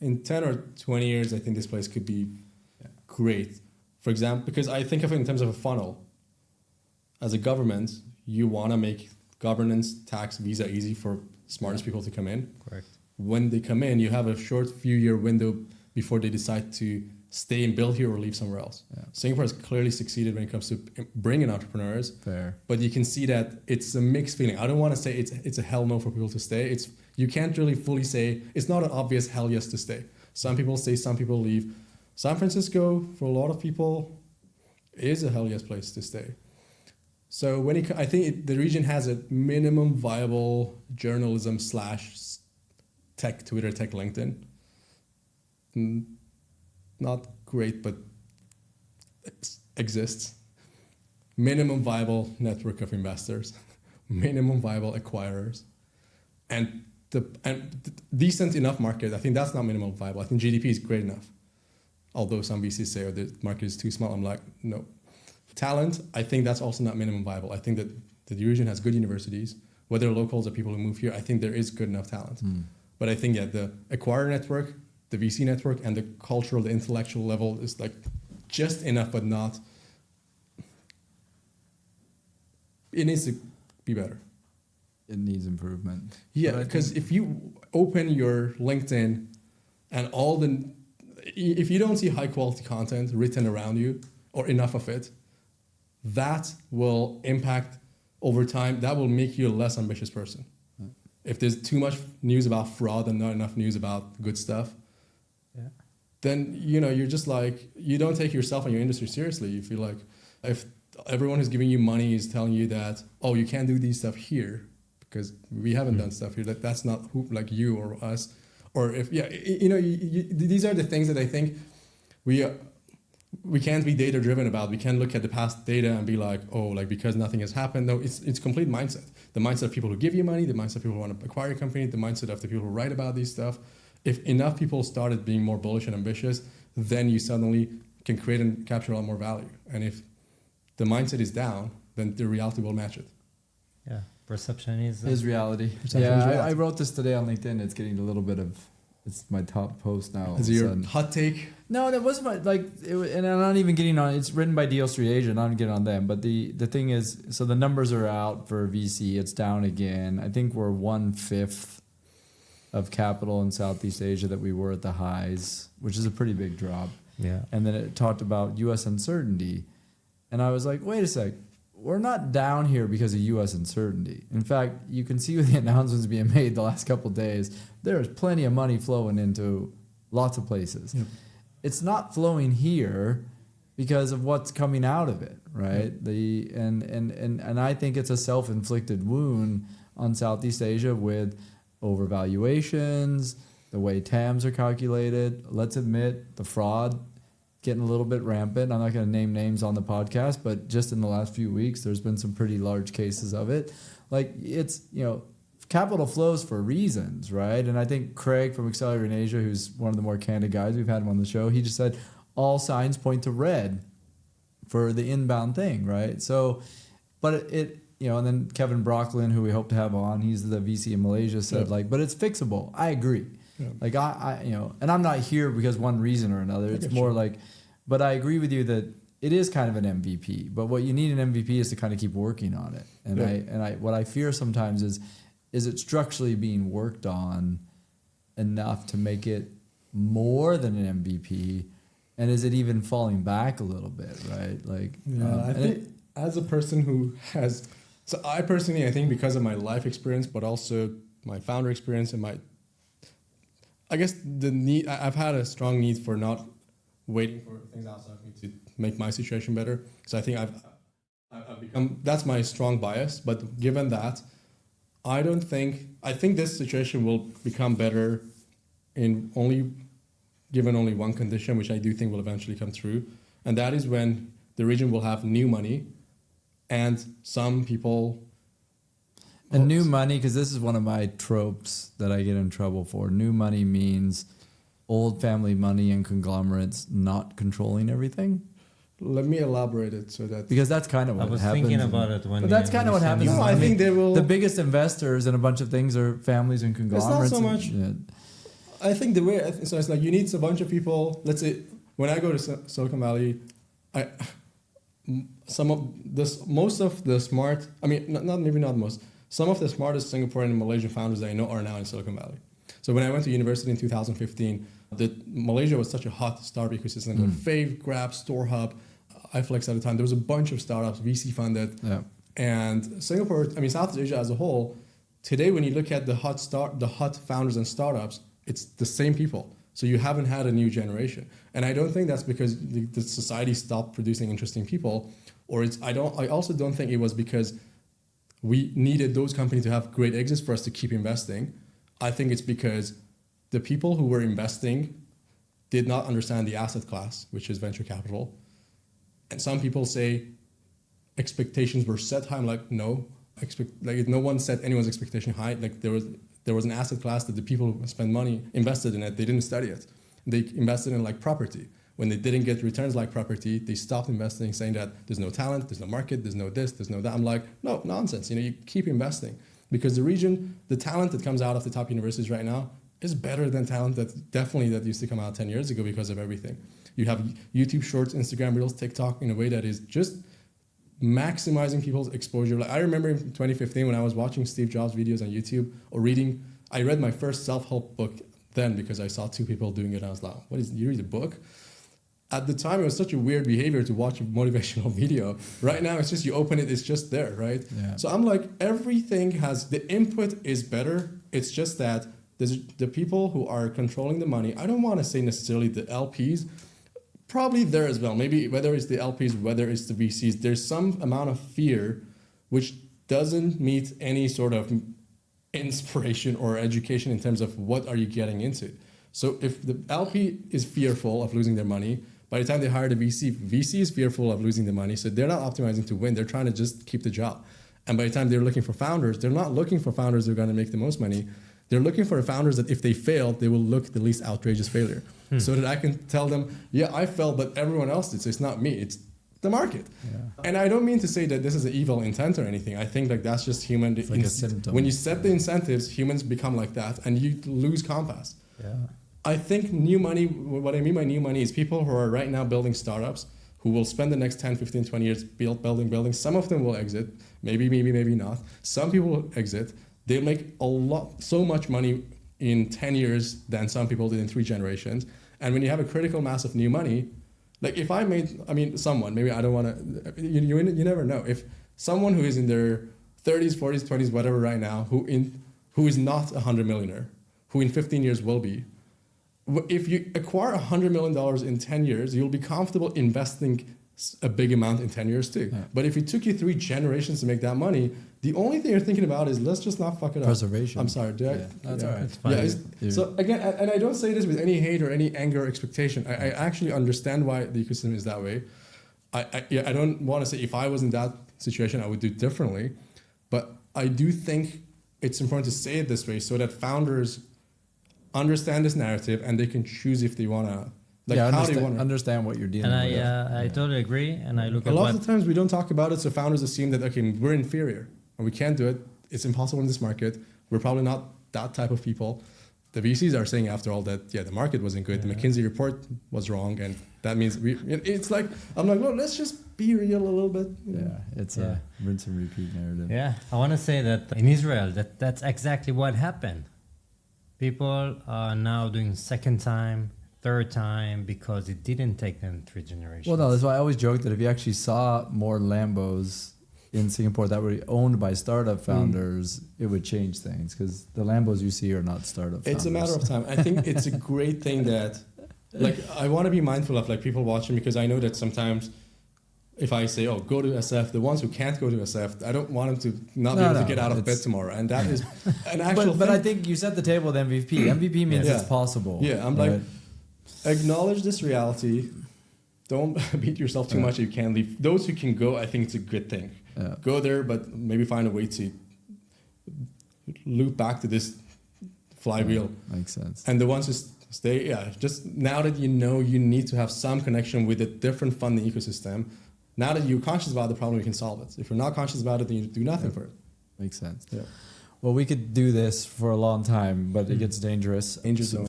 in 10 or 20 years, I think this place could be great. For example, because I think of it in terms of a funnel. As a government, you want to make governance, tax, visa easy for smartest people to come in. Correct. When they come in, you have a short few year window before they decide to stay and build here or leave somewhere else. Yeah. Singapore has clearly succeeded when it comes to bringing entrepreneurs. Fair. But you can see that it's a mixed feeling. I don't want to say it's a hell no for people to stay. You can't really fully say, it's not an obvious hell yes to stay. Some people stay, some people leave. San Francisco, for a lot of people, is a hell yes place to stay. So I think the region has a minimum viable journalism / tech, Twitter, tech, LinkedIn. Not great, but it exists. Minimum viable network of investors, minimum viable acquirers, and decent enough market. I think that's not minimum viable. I think GDP is great enough. Although some VCs say, oh, the market is too small. I'm like, no. Talent, I think that's also not minimum viable. I think that the region has good universities, whether locals or people who move here, I think there is good enough talent. But I think the acquirer network, the VC network, and the cultural, the intellectual level is like just enough, but not. It needs to be better. It needs improvement. Yeah, because if you open your LinkedIn and if you don't see high quality content written around you or enough of it, that will impact over time. That will make you a less ambitious person. Right. If there's too much news about fraud and not enough news about good stuff, then you're just like, you don't take yourself and your industry seriously. You feel like if everyone who's giving you money is telling you that, oh, you can't do these stuff here because we haven't done stuff here, that's not who, like you or us. Or if, these are the things that I think we can't be data driven about. We can't look at the past data and be like, oh, like because nothing has happened. No, it's complete mindset. The mindset of people who give you money, the mindset of people who want to acquire a company, the mindset of the people who write about these stuff. If enough people started being more bullish and ambitious, then you suddenly can create and capture a lot more value. And if the mindset is down, then the reality will match it. Yeah, perception is reality. Perception is reality. I wrote this today on LinkedIn. It's getting a little bit of. It's my top post now. Is it your hot take? No, that wasn't and I'm not even getting on. It's written by DL Street Asia, not getting on them. But the thing is, so the numbers are out for VC. It's down again. I think we're 1/5 of capital in Southeast Asia that we were at the highs, which is a pretty big drop. Yeah. And then it talked about U.S. uncertainty, and I was like, wait a sec. We're not down here because of U.S. uncertainty. In fact, you can see with the announcements being made the last couple of days, there is plenty of money flowing into lots of places. Yep. It's not flowing here because of what's coming out of it, right? Yep. And I think it's a self-inflicted wound on Southeast Asia with overvaluations, the way TAMs are calculated. Let's admit the fraud getting a little bit rampant. I'm not going to name names on the podcast, but just in the last few weeks, there's been some pretty large cases of it. Like it's, capital flows for reasons, right? And I think Craig from Accelerator in Asia, who's one of the more candid guys, we've had him on the show, he just said all signs point to red for the inbound thing, right? So, but and then Kevin Brocklin, who we hope to have on, he's the VC in Malaysia, said but it's fixable. I agree. Yeah. Like and I'm not here because one reason or another. It's more but I agree with you that it is kind of an MVP. But what you need an MVP is to kind of keep working on it. And what I fear sometimes is it structurally being worked on enough to make it more than an MVP, and is it even falling back a little bit, right? Like I think as a person who has, so I personally, I think because of my life experience, but also my founder experience and I guess the need, I've had a strong need for not waiting for things outside of me to make my situation better. So I think I've become, that's my strong bias. But given that, I think this situation will become better in given only one condition, which I do think will eventually come through. And that is when the region will have new money and some people. And new money, because this is one of my tropes that I get in trouble for. New money means old family money and conglomerates not controlling everything. Let me elaborate it so that... Because that's kind of what happens. I was thinking about it when... But that's kind of what happens. No, I think they will... The biggest investors in a bunch of things are families and conglomerates. It's not so much... I think the way so it's like you need a bunch of people. Let's say when I go to Silicon Valley, most of the smart. I mean, not most. Some of the smartest Singaporean and Malaysian founders that I know are now in Silicon Valley. So when I went to university in 2015, Malaysia was such a hot startup ecosystem. Fave, Grab, StoreHub, iFlex at the time. There was a bunch of startups, VC funded. Yeah. And Singapore, I mean, Southeast Asia as a whole, today when you look at the hot founders and startups, it's the same people. So you haven't had a new generation. And I don't think that's because the society stopped producing interesting people, or I also don't think it was because we needed those companies to have great exits for us to keep investing. I think it's because the people who were investing did not understand the asset class, which is venture capital. And some people say expectations were set high. I'm like, no, no one set anyone's expectation high. Like there was an asset class that the people who spend money invested in it. They didn't study it. They invested in like property. When they didn't get returns like property, they stopped investing, saying that there's no talent, there's no market, there's no this, there's no that. I'm like, no, nonsense. You keep investing because the talent that comes out of the top universities right now is better than talent that used to come out 10 years ago because of everything. You have YouTube Shorts, Instagram Reels, TikTok in a way that is just maximizing people's exposure. Like I remember in 2015 when I was watching Steve Jobs videos on YouTube or I read my first self-help book then because I saw two people doing it. And I was like, you read a book? At the time, it was such a weird behavior to watch a motivational video. Right now, it's just you open it, it's just there, right? Yeah. So I'm like, everything the input is better. It's just that there's the people who are controlling the money. I don't want to say necessarily the LPs, probably there as well. Maybe whether it's the LPs, whether it's the VCs, there's some amount of fear which doesn't meet any sort of inspiration or education in terms of what are you getting into. So if the LP is fearful of losing their money, by the time they hire the VC is fearful of losing the money, so they're not optimizing to win. They're trying to just keep the job. And by the time they're looking for founders, they're not looking for founders who are going to make the most money. They're looking for founders that if they fail, they will look the least outrageous failure. So that I can tell them, yeah, I failed, but everyone else did. So it's not me, it's the market. Yeah. And I don't mean to say that this is an evil intent or anything. I think like that's just human. It's like a symptom. When you set the incentives, humans become like that and you lose compass. Yeah. I think new money, what I mean by new money is people who are right now building startups who will spend the next 10, 15, 20 years building. Some of them will exit, maybe not. Some people will exit. They make so much money in 10 years than some people did in 3 generations. And when you have a critical mass of new money, like if someone, maybe I don't want to, you never know. If someone who is in their 30s, 40s, 20s, whatever right now, who is not a 100 millionaire, who in 15 years will be, if you acquire $100 million in 10 years, you'll be comfortable investing a big amount in 10 years too. Yeah. But if it took you 3 generations to make that money, the only thing you're thinking about is let's just not fuck it up. Preservation. I'm sorry. That's all right. It's fine. So again, and I don't say this with any hate or any anger or expectation. I actually understand why the ecosystem is that way. I don't want to say if I was in that situation, I would do differently. But I do think it's important to say it this way so that founders understand this narrative and they can choose if they want to understand what you're dealing with. And I totally agree. And I look a lot of the times we don't talk about it, so founders assume that okay, we're inferior and we can't do it. It's impossible in this market. We're probably not that type of people. The VCs are saying after all that the market wasn't good. The McKinsey report was wrong, and that means it's like I'm like, well, let's just be real a little bit. It's a rinse and repeat narrative. Yeah, I want to say that in Israel, that's exactly what happened. People are now doing second time, third time because it didn't take them 3 generations. Well, no, that's why I always joke that if you actually saw more Lambos in Singapore that were owned by startup founders, it would change things because the Lambos you see are not startup founders. It's a matter of time. I think it's a great thing that, like, I want to be mindful of like people watching because I know that sometimes if I say, oh, go to SF, the ones who can't go to SF, I don't want them to not be able to get out of bed tomorrow. And that is an actual But I think you set the table with MVP. MVP means it's possible. Yeah, I'm like, acknowledge this reality. Don't beat yourself too much if you can't leave. Those who can go, I think it's a good thing. Yeah. Go there, but maybe find a way to loop back to this flywheel. Makes sense. And the ones who stay, just now that you know you need to have some connection with a different funding ecosystem, now that you're conscious about the problem, you can solve it. If you're not conscious about it, then you do nothing for it. Makes sense. Yeah. Well, we could do this for a long time, but it gets dangerous. Danger zone.